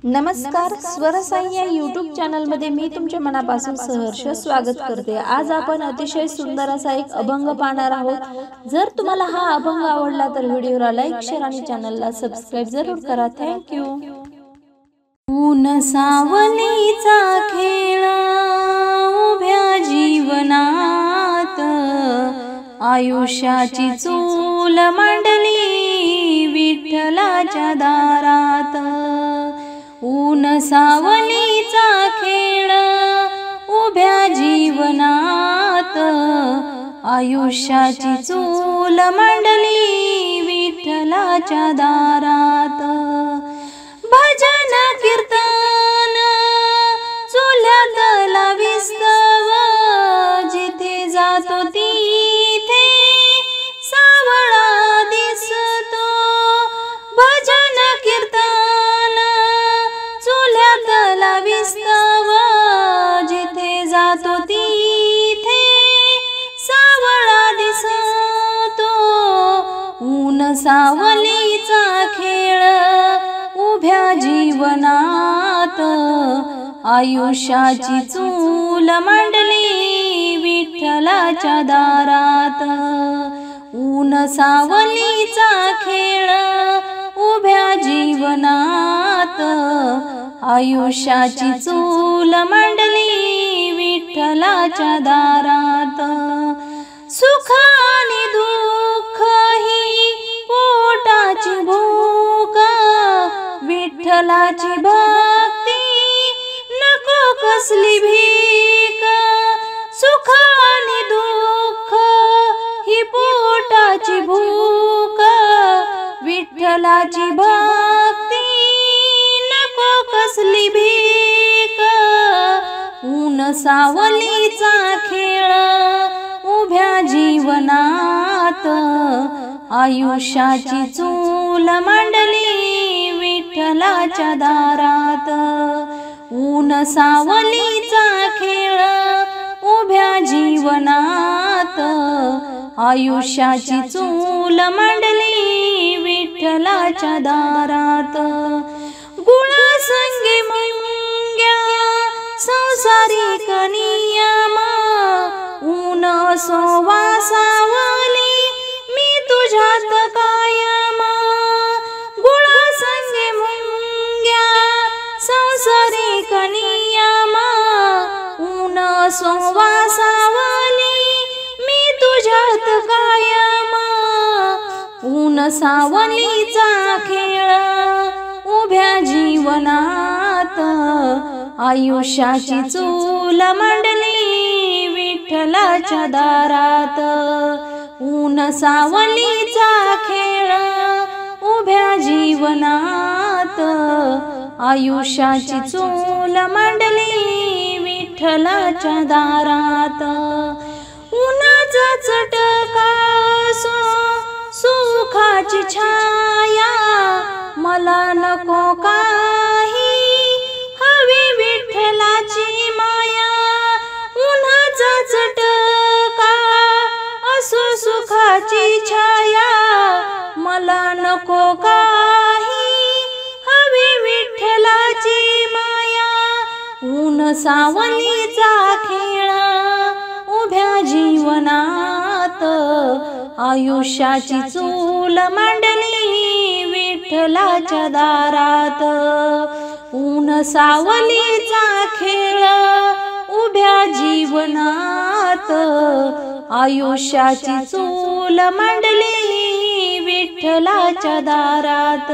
नमस्कार, स्वरसाई या यूट्यूब चॅनलमध्ये मी तुमच्या मनापासून सहर्ष स्वागत करते। आज आपण अतिशय सुंदर असा एक अभंग पाहणार आहोत। जर तुम्हाला हा अभंग आवडला तर व्हिडिओला लाईक, शेअर आणि चॅनलला सबस्क्राइब जरूर करा। Thank you. ऊन सावलीचा खेळ उभ्या जीवनात, आयुष्याची चूल मांडली विठ्ठलाच्या दारात। ऊन सावलीचा खेळ उभ्या जीवनात, आयुष्याची चूल मांडली विठ्ठलाच्या दारात। भजन कीर्तन चुल्यात लाविस्तव, जिथे जातो तिथे सावळा दिसतो। भजन कीर्तन चुल्यात लाविस्तव, जिथे जातो तिथे सावळा दिसतो। ऊन सावलीचा खेळ उभ्या जीवनात, आयुष्याची चूल मांडली विठ्ठलाच्या दारात। ऊन सावलीचा खेळ उभ्या जीवनात, आयुष्याची चूल मांडली विठ्ठलाच्या दारात। सुख आणि दुःख ही पोटाची भूक, विठ्ठलाची भक्ती नको कसली भीक। सुख आणि दुःख ही पोटाची भूक, विठ्ठलाची भक्ती नको कसली भीक। ऊन सावलीचा खेळ उभ्या जीवनात, आयुष्याची चूल मांडली विठ्ठलाच्या दारात। ऊन सावलीचा खेळ उभ्या जीवनात, आयुष्याची चूल मांडली विठ्ठलाच्या दारात। गुळासंगे मुंग्या संसारिक नियम, ऊन सोवा सावली मी तुझ्यात कायम। गुळासंगे मुंग्या संसारिक नियम, ऊन सोवा सावली मी तुझ्यात कायम। ऊन सावलीचा खेळ उभ्या जीवनात, आयुष्याची चूल मांडली विठ्ठलाच्या दारात। ऊन सावलीचा खेळ उभ्या जीवनात, आयुष्याची चूल मांडली विठ्ठलाच्या दारात। उन्हाचा चटका सुखाची छाया, मला नको काही हवी विठ्ठलाची माया। उन्हाचा चटका असो सुखाची छाया, मला नको काही हवी विठ्ठलाची माया। ऊन सावलीचा खेळ उभ्या जीवनात, आयुष्याची चूल मांडली विठ्ठलाच्या दारात। ऊन सावलीचा खेळ उभ्या जीवनात, आयुष्याची चूल मांडली विठ्ठलाच्या दारात।